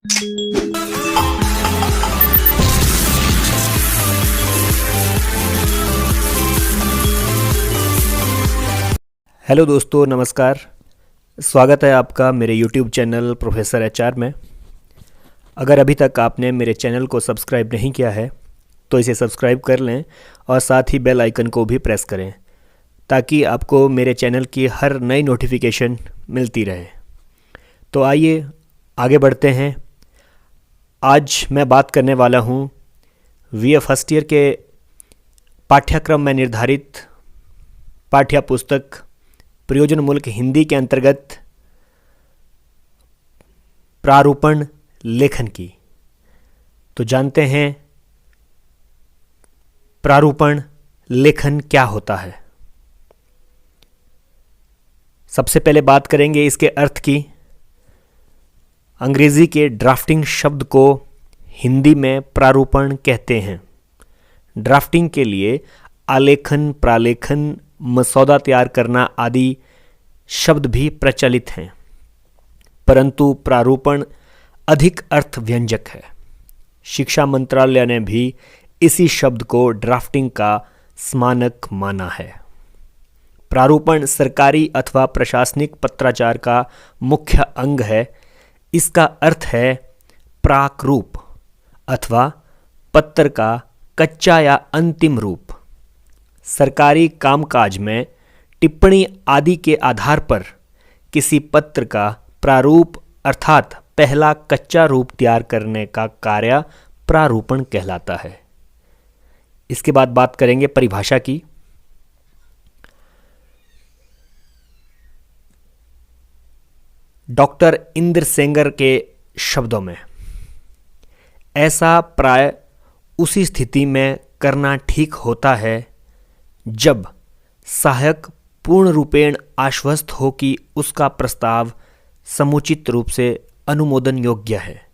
Hello दोस्तों, नमस्कार। स्वागत है आपका मेरे YouTube चैनल प्रोफेसर HR में। अगर अभी तक आपने मेरे चैनल को सब्सक्राइब नहीं किया है तो इसे सब्सक्राइब कर लें और साथ ही बेल आइकन को भी प्रेस करें ताकि आपको मेरे चैनल की हर नई नोटिफिकेशन मिलती रहे। तो आइए आगे बढ़ते हैं। आज मैं बात करने वाला हूँ BA फर्स्ट ईयर के पाठ्यक्रम में निर्धारित पाठ्य पुस्तक प्रयोजनमूलक हिंदी के अंतर्गत प्रारूपण लेखन की। तो जानते हैं प्रारूपण लेखन क्या होता है। सबसे पहले बात करेंगे इसके अर्थ की। अंग्रेजी के ड्राफ्टिंग शब्द को हिंदी में प्रारूपण कहते हैं। ड्राफ्टिंग के लिए आलेखन, प्रालेखन, मसौदा तैयार करना आदि शब्द भी प्रचलित हैं, परंतु प्रारूपण अधिक अर्थ व्यंजक है। शिक्षा मंत्रालय ने भी इसी शब्द को ड्राफ्टिंग का स्मानक माना है। प्रारूपण सरकारी अथवा प्रशासनिक पत्राचार का मुख्य अंग है। इसका अर्थ है प्राक-रूप अथवा पत्र का कच्चा या अंतिम रूप। सरकारी कामकाज में टिप्पणी आदि के आधार पर किसी पत्र का प्रारूप अर्थात पहला कच्चा रूप तैयार करने का कार्य प्रारूपण कहलाता है। इसके बाद बात करेंगे परिभाषा की। डॉक्टर इंद्र सेंगर के शब्दों में, ऐसा प्राय उसी स्थिति में करना ठीक होता है जब सहायक पूर्ण रूपेण आश्वस्त हो कि उसका प्रस्ताव समुचित रूप से अनुमोदन योग्य है।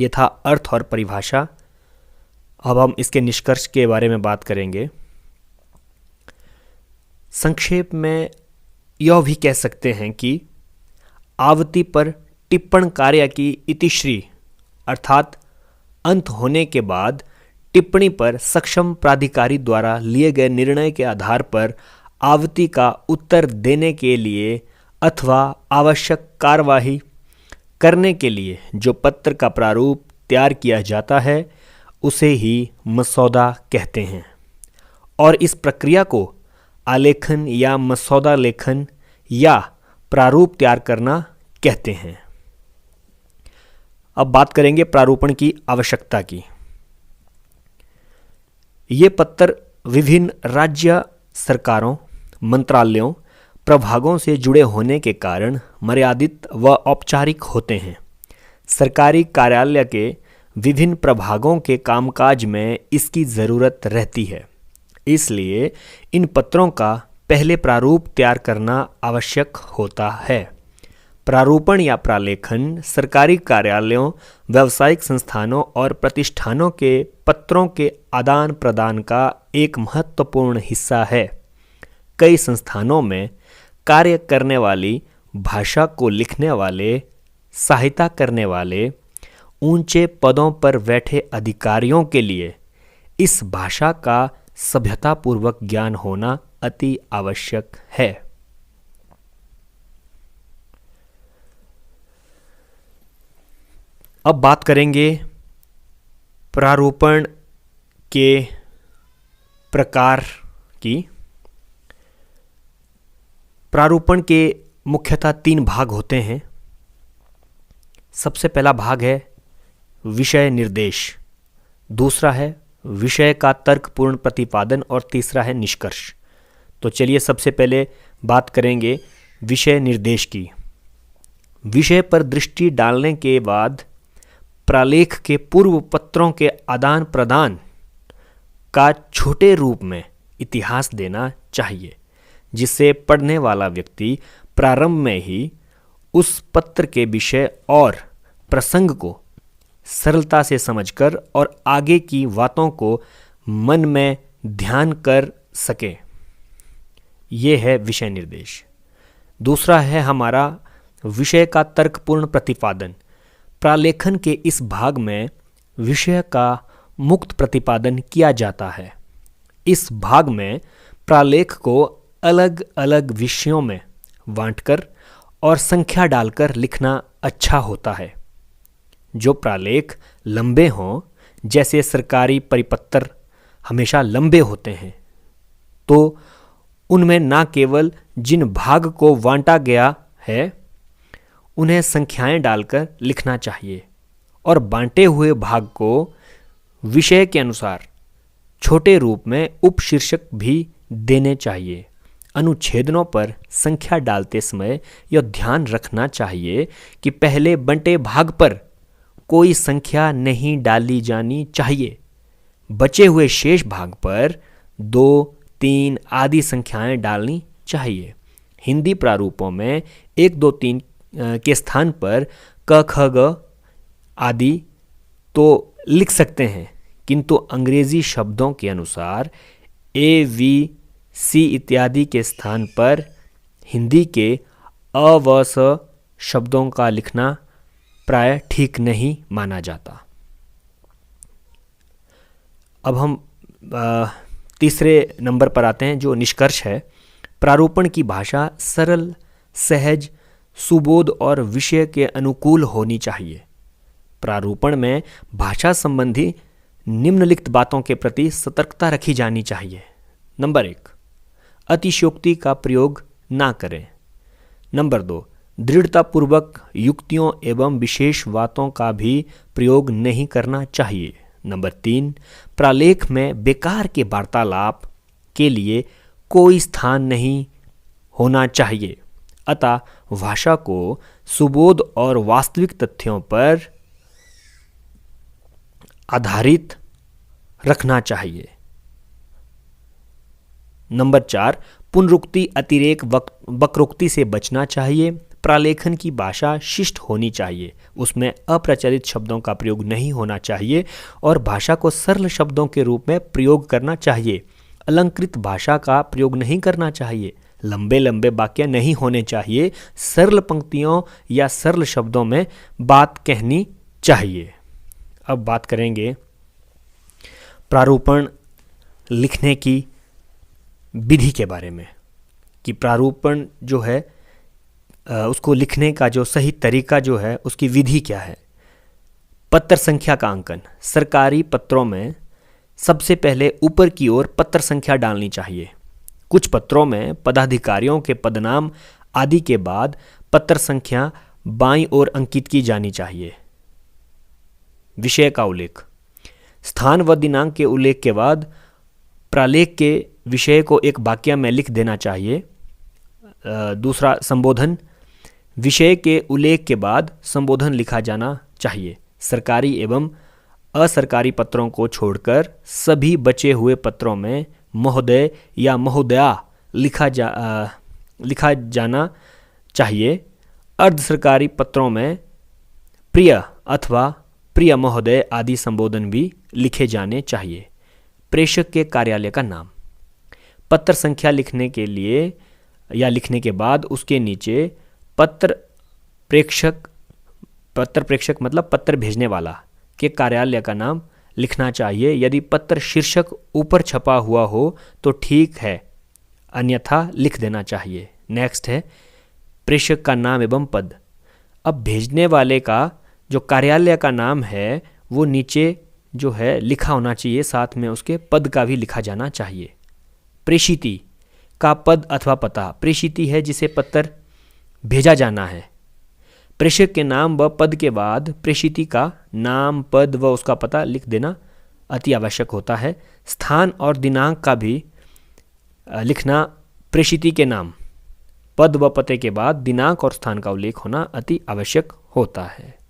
यह था अर्थ और परिभाषा। अब हम इसके निष्कर्ष के बारे में बात करेंगे। संक्षेप में यह भी कह सकते हैं कि आवृत्ति पर टिप्पण कार्य की इतिश्री अर्थात अंत होने के बाद टिप्पणी पर सक्षम प्राधिकारी द्वारा लिए गए निर्णय के आधार पर आवृत्ति का उत्तर देने के लिए अथवा आवश्यक कार्यवाही करने के लिए जो पत्र का प्रारूप तैयार किया जाता है उसे ही मसौदा कहते हैं और इस प्रक्रिया को आलेखन या मसौदा लेखन या प्रारूप तैयार करना कहते हैं। अब बात करेंगे प्रारूपण की आवश्यकता की। ये पत्र विभिन्न राज्य सरकारों, मंत्रालयों, प्रभागों से जुड़े होने के कारण मर्यादित व औपचारिक होते हैं। सरकारी कार्यालय के विभिन्न प्रभागों के कामकाज में इसकी ज़रूरत रहती है। इसलिए इन पत्रों का पहले प्रारूप तैयार करना आवश्यक होता है। प्रारूपण या प्रालेखन सरकारी कार्यालयों, व्यावसायिक संस्थानों और प्रतिष्ठानों के पत्रों के आदान प्रदान का एक महत्वपूर्ण हिस्सा है। कई संस्थानों में कार्य करने वाली, भाषा को लिखने वाले, सहायता करने वाले, ऊंचे पदों पर बैठे अधिकारियों के लिए इस भाषा का सभ्यतापूर्वक ज्ञान होना अति आवश्यक है। अब बात करेंगे प्रारूपण के प्रकार की। प्रारूपण के मुख्यतः 3 भाग होते हैं। सबसे पहला भाग है विषय निर्देश, दूसरा है विषय का तर्कपूर्ण प्रतिपादन और तीसरा है निष्कर्ष। तो चलिए सबसे पहले बात करेंगे विषय निर्देश की। विषय पर दृष्टि डालने के बाद प्रालेख के पूर्व पत्रों के आदान प्रदान का छोटे रूप में इतिहास देना चाहिए, जिससे पढ़ने वाला व्यक्ति प्रारंभ में ही उस पत्र के विषय और प्रसंग को सरलता से समझकर और आगे की बातों को मन में ध्यान कर सके। ये है विषय निर्देश। दूसरा है हमारा विषय का तर्कपूर्ण प्रतिपादन। प्रालेखन के इस भाग में विषय का मुक्त प्रतिपादन किया जाता है। इस भाग में प्रालेख को अलग अलग विषयों में बांटकर और संख्या डालकर लिखना अच्छा होता है। जो प्रालेख लंबे हों, जैसे सरकारी परिपत्र हमेशा लंबे होते हैं, तो उनमें न केवल जिन भाग को बांटा गया है उन्हें संख्याएं डालकर लिखना चाहिए और बांटे हुए भाग को विषय के अनुसार छोटे रूप में उपशीर्षक भी देने चाहिए। अनुच्छेदों पर संख्या डालते समय यह ध्यान रखना चाहिए कि पहले बंटे भाग पर कोई संख्या नहीं डाली जानी चाहिए। बचे हुए शेष भाग पर 2, 3 आदि संख्याएं डालनी चाहिए। हिंदी प्रारूपों में 1, 2, 3 के स्थान पर क, ख, ग आदि तो लिख सकते हैं, किंतु अंग्रेजी शब्दों के अनुसार ए, वी, सी इत्यादि के स्थान पर हिंदी के अ, व, स शब्दों का लिखना प्राय ठीक नहीं माना जाता। अब हम तीसरे नंबर पर आते हैं, जो निष्कर्ष है। प्रारूपण की भाषा सरल, सहज, सुबोध और विषय के अनुकूल होनी चाहिए। प्रारूपण में भाषा संबंधी निम्नलिखित बातों के प्रति सतर्कता रखी जानी चाहिए। नंबर 1, अतिशयोक्ति का प्रयोग ना करें। नंबर 2, दृढ़तापूर्वक युक्तियों एवं विशेष बातों का भी प्रयोग नहीं करना चाहिए। नंबर 3, प्रालेख में बेकार के वार्तालाप के लिए कोई स्थान नहीं होना चाहिए, अतः भाषा को सुबोध और वास्तविक तथ्यों पर आधारित रखना चाहिए। नंबर 4, पुनरुक्ति, अतिरेक, वक्रोक्ति से बचना चाहिए। प्रालेखन की भाषा शिष्ट होनी चाहिए, उसमें अप्रचलित शब्दों का प्रयोग नहीं होना चाहिए और भाषा को सरल शब्दों के रूप में प्रयोग करना चाहिए। अलंकृत भाषा का प्रयोग नहीं करना चाहिए। लंबे लंबे वाक्य नहीं होने चाहिए। सरल पंक्तियों या सरल शब्दों में बात कहनी चाहिए। अब बात करेंगे प्रारूपण लिखने की विधि के बारे में, कि प्रारूपण जो है उसको लिखने का जो सही तरीका जो है उसकी विधि क्या है। पत्र संख्या का अंकन। सरकारी पत्रों में सबसे पहले ऊपर की ओर पत्र संख्या डालनी चाहिए। कुछ पत्रों में पदाधिकारियों के पदनाम आदि के बाद पत्र संख्या बाईं ओर अंकित की जानी चाहिए। विषय का उल्लेख। स्थान व दिनांक के उल्लेख के बाद प्रालेख के विषय को एक वाक्य में लिख देना चाहिए। दूसरा, संबोधन। विषय के उल्लेख के बाद संबोधन लिखा जाना चाहिए। सरकारी एवं असरकारी पत्रों को छोड़कर सभी बचे हुए पत्रों में महोदय या महोदया लिखा जाना चाहिए। अर्ध सरकारी पत्रों में प्रिय अथवा प्रिय महोदय आदि संबोधन भी लिखे जाने चाहिए। प्रेषक के कार्यालय का नाम। पत्र संख्या लिखने के लिए या लिखने के बाद उसके नीचे पत्र प्रेषक मतलब पत्र भेजने वाला के कार्यालय का नाम लिखना चाहिए। यदि पत्र शीर्षक ऊपर छपा हुआ हो तो ठीक है, अन्यथा लिख देना चाहिए। नेक्स्ट है प्रेषक का नाम एवं पद। अब भेजने वाले का जो कार्यालय का नाम है वो नीचे जो है लिखा होना चाहिए, साथ में उसके पद का भी लिखा जाना चाहिए। प्रेषिती का पद अथवा पता। प्रेषिती है जिसे पत्र भेजा जाना है। प्रेषक के नाम व पद के बाद प्रेषिती का नाम, पद व उसका पता लिख देना अति आवश्यक होता है। स्थान और दिनांक का भी लिखना। प्रेषिती के नाम, पद व पते के बाद दिनांक और स्थान का उल्लेख होना अति आवश्यक होता है।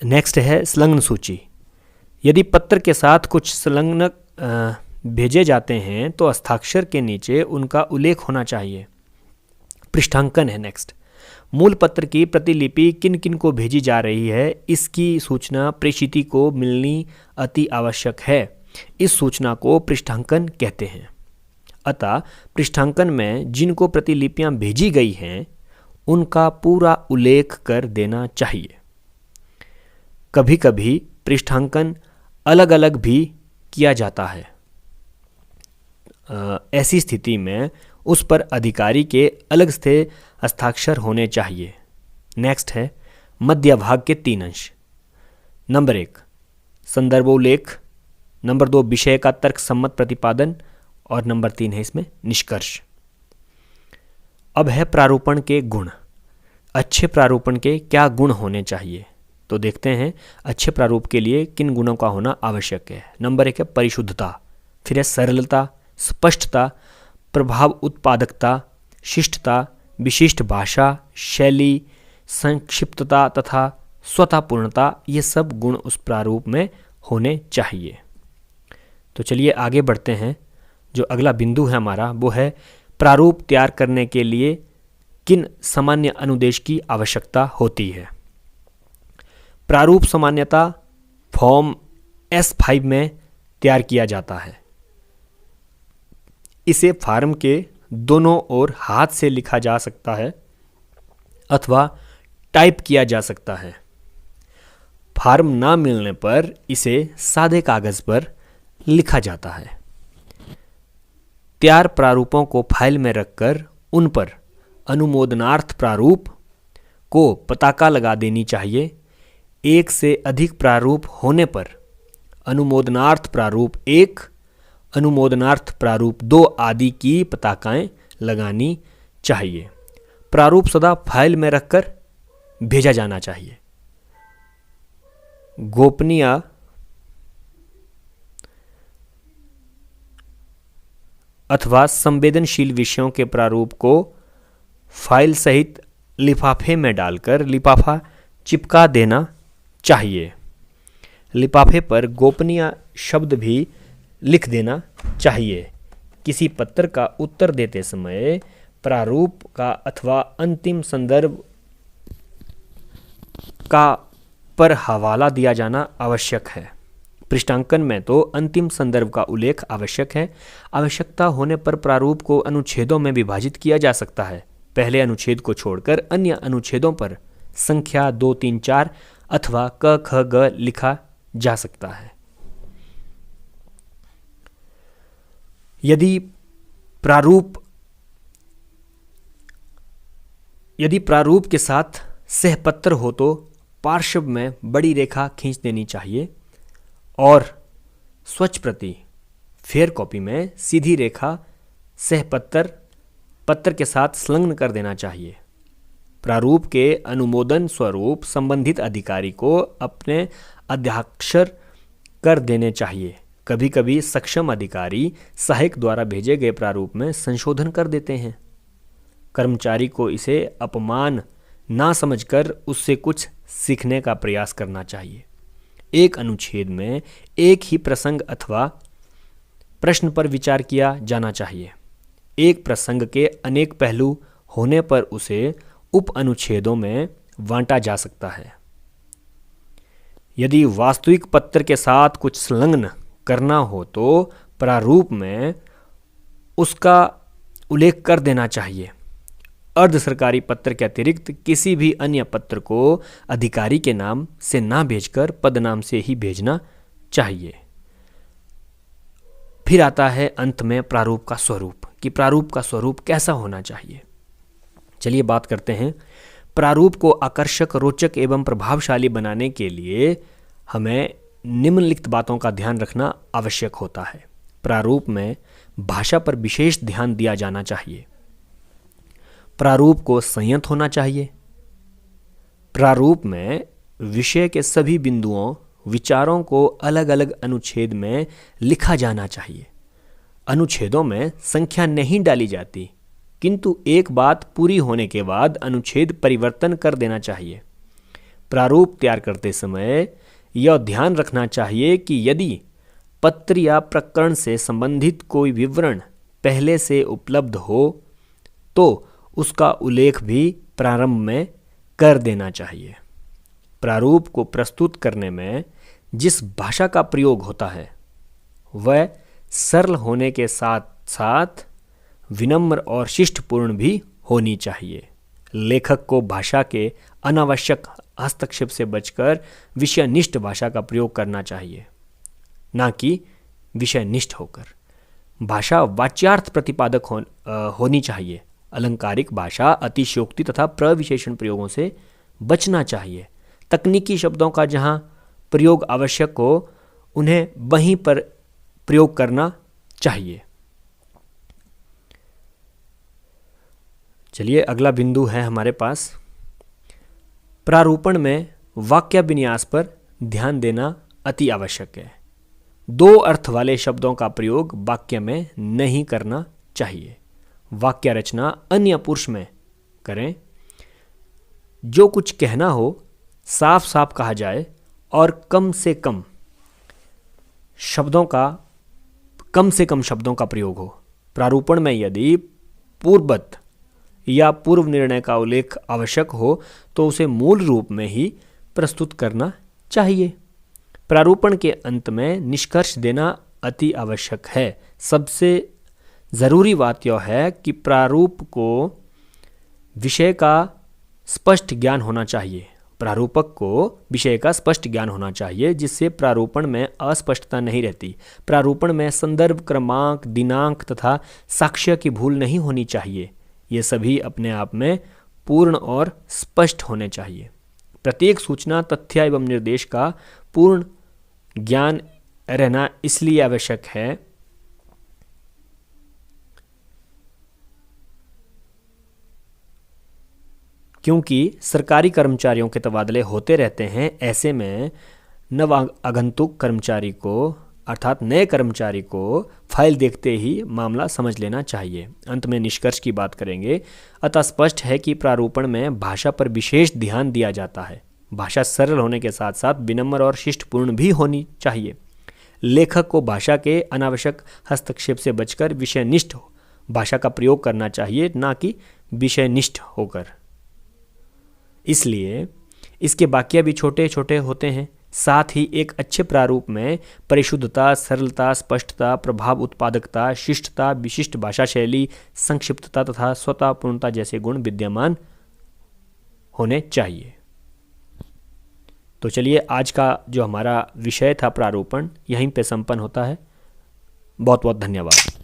नेक्स्ट है संलग्न सूची। यदि पत्र के साथ कुछ संलग्न भेजे जाते हैं तो हस्ताक्षर के नीचे उनका उल्लेख होना चाहिए। पृष्ठांकन है नेक्स्ट। मूल पत्र की प्रतिलिपि किन किन को भेजी जा रही है, इसकी सूचना प्रेषिती को मिलनी अति आवश्यक है। इस सूचना को पृष्ठांकन कहते हैं। अतः पृष्ठांकन में जिनको प्रतिलिपियां भेजी गई हैं उनका पूरा उल्लेख कर देना चाहिए। कभी कभी पृष्ठांकन अलग अलग भी किया जाता है। ऐसी स्थिति में उस पर अधिकारी के अलग से हस्ताक्षर होने चाहिए। नेक्स्ट है मध्य भाग के 3 अंश। नंबर 1 संदर्भोल्लेख, नंबर 2 विषय का तर्क सम्मत प्रतिपादन और नंबर 3 है इसमें निष्कर्ष। अब है प्रारूपण के गुण। अच्छे प्रारूपण के क्या गुण होने चाहिए, तो देखते हैं अच्छे प्रारूप के लिए किन गुणों का होना आवश्यक है। नंबर 1 है परिशुद्धता, फिर है सरलता, स्पष्टता, प्रभाव उत्पादकता, शिष्टता, विशिष्ट भाषा शैली, संक्षिप्तता तथा स्वतःपूर्णता। ये सब गुण उस प्रारूप में होने चाहिए। तो चलिए आगे बढ़ते हैं। जो अगला बिंदु है हमारा वो है प्रारूप तैयार करने के लिए किन सामान्य अनुदेश की आवश्यकता होती है। प्रारूप सामान्यतः फॉर्म S5 में तैयार किया जाता है। इसे फार्म के दोनों ओर हाथ से लिखा जा सकता है अथवा टाइप किया जा सकता है। फार्म ना मिलने पर इसे सादे कागज पर लिखा जाता है। तैयार प्रारूपों को फाइल में रखकर उन पर अनुमोदनार्थ प्रारूप को पताका लगा देनी चाहिए। एक से अधिक प्रारूप होने पर अनुमोदनार्थ प्रारूप 1, अनुमोदनार्थ प्रारूप 2 आदि की पताकाएं लगानी चाहिए। प्रारूप सदा फाइल में रखकर भेजा जाना चाहिए। गोपनीय अथवा संवेदनशील विषयों के प्रारूप को फाइल सहित लिफाफे में डालकर लिफाफा चिपका देना चाहिए। लिफाफे पर गोपनीय शब्द भी लिख देना चाहिए। किसी पत्र का उत्तर देते समय प्रारूप का अथवा अंतिम संदर्भ का पर हवाला दिया जाना आवश्यक है। पृष्ठांकन में तो अंतिम संदर्भ का उल्लेख आवश्यक है। आवश्यकता होने पर प्रारूप को अनुच्छेदों में विभाजित किया जा सकता है। पहले अनुच्छेद को छोड़कर अन्य अनुच्छेदों पर संख्या 2, 3, 4 अथवा क, ख, ग लिखा जा सकता है। यदि प्रारूप के साथ सहपत्र हो तो पार्श्व में बड़ी रेखा खींच देनी चाहिए और स्वच्छ प्रति फेयर कॉपी में सीधी रेखा सहपत्र पत्र के साथ संलग्न कर देना चाहिए। प्रारूप के अनुमोदन स्वरूप संबंधित अधिकारी को अपने अध्याक्षर कर देने चाहिए। कभी कभी सक्षम अधिकारी सहायक द्वारा भेजे गए प्रारूप में संशोधन कर देते हैं। कर्मचारी को इसे अपमान ना समझकर उससे कुछ सीखने का प्रयास करना चाहिए। एक अनुच्छेद में एक ही प्रसंग अथवा प्रश्न पर विचार किया जाना चाहिए। एक प्रसंग के अनेक पहलू होने पर उसे उप अनुच्छेदों में बांटा जा सकता है। यदि वास्तविक पत्र के साथ कुछ संलग्न करना हो तो प्रारूप में उसका उल्लेख कर देना चाहिए। अर्ध सरकारी पत्र के अतिरिक्त किसी भी अन्य पत्र को अधिकारी के नाम से ना भेजकर पदनाम से ही भेजना चाहिए। फिर आता है अंत में प्रारूप का स्वरूप, कि प्रारूप का स्वरूप कैसा होना चाहिए। चलिए बात करते हैं। प्रारूप को आकर्षक, रोचक एवं प्रभावशाली बनाने के लिए हमें निम्नलिखित बातों का ध्यान रखना आवश्यक होता है। प्रारूप में भाषा पर विशेष ध्यान दिया जाना चाहिए। प्रारूप को संयत होना चाहिए। प्रारूप में विषय के सभी बिंदुओं, विचारों को अलग अलग अनुच्छेद में लिखा जाना चाहिए। अनुच्छेदों में संख्या नहीं डाली जाती, किंतु एक बात पूरी होने के बाद अनुच्छेद परिवर्तन कर देना चाहिए। प्रारूप तैयार करते समय यह ध्यान रखना चाहिए कि यदि पत्र या प्रकरण से संबंधित कोई विवरण पहले से उपलब्ध हो तो उसका उल्लेख भी प्रारंभ में कर देना चाहिए। प्रारूप को प्रस्तुत करने में जिस भाषा का प्रयोग होता है वह सरल होने के साथ साथ विनम्र और शिष्टपूर्ण भी होनी चाहिए। लेखक को भाषा के अनावश्यक हस्तक्षेप से बचकर विषयनिष्ठ भाषा का प्रयोग करना चाहिए, ना कि विषयनिष्ठ होकर। भाषा वाच्यार्थ प्रतिपादक होनी चाहिए। अलंकारिक भाषा, अतिशयोक्ति तथा प्रविशेषण प्रयोगों से बचना चाहिए। तकनीकी शब्दों का जहाँ प्रयोग आवश्यक हो उन्हें वहीं पर प्रयोग करना चाहिए। चलिए अगला बिंदु है हमारे पास, प्रारूपण में वाक्य विन्यास पर ध्यान देना अति आवश्यक है। दो अर्थ वाले शब्दों का प्रयोग वाक्य में नहीं करना चाहिए। वाक्य रचना अन्य पुरुष में करें। जो कुछ कहना हो साफ साफ कहा जाए और कम से कम शब्दों का प्रयोग हो। प्रारूपण में यदि पूर्ववत या पूर्व निर्णय का उल्लेख आवश्यक हो तो उसे मूल रूप में ही प्रस्तुत करना चाहिए। प्रारूपण के अंत में निष्कर्ष देना अति आवश्यक है। सबसे ज़रूरी बात यह है कि प्रारूप को विषय का स्पष्ट ज्ञान होना चाहिए। प्रारूपक को विषय का स्पष्ट ज्ञान होना चाहिए, जिससे प्रारूपण में अस्पष्टता नहीं रहती। प्रारूपण में संदर्भ, क्रमांक, दिनांक तथा साक्ष्य की भूल नहीं होनी चाहिए। ये सभी अपने आप में पूर्ण और स्पष्ट होने चाहिए। प्रत्येक सूचना, तथ्य एवं निर्देश का पूर्ण ज्ञान रहना इसलिए आवश्यक है क्योंकि सरकारी कर्मचारियों के तबादले होते रहते हैं। ऐसे में नव आगंतुक कर्मचारी को अर्थात नए कर्मचारी को फाइल देखते ही मामला समझ लेना चाहिए। अंत में निष्कर्ष की बात करेंगे। अतः स्पष्ट है कि प्रारूपण में भाषा पर विशेष ध्यान दिया जाता है। भाषा सरल होने के साथ साथ विनम्र और शिष्टपूर्ण भी होनी चाहिए। लेखक को भाषा के अनावश्यक हस्तक्षेप से बचकर विषयनिष्ठ भाषा का प्रयोग करना चाहिए, ना कि विषयनिष्ठ होकर। इसलिए इसके वाक्य भी छोटे छोटे होते हैं। साथ ही एक अच्छे प्रारूप में परिशुद्धता, सरलता, स्पष्टता, प्रभाव उत्पादकता, शिष्टता, विशिष्ट भाषा शैली, संक्षिप्तता तथा स्वतःपूर्णता जैसे गुण विद्यमान होने चाहिए। तो चलिए आज का जो हमारा विषय था प्रारूपण यहीं पे संपन्न होता है। बहुत बहुत धन्यवाद।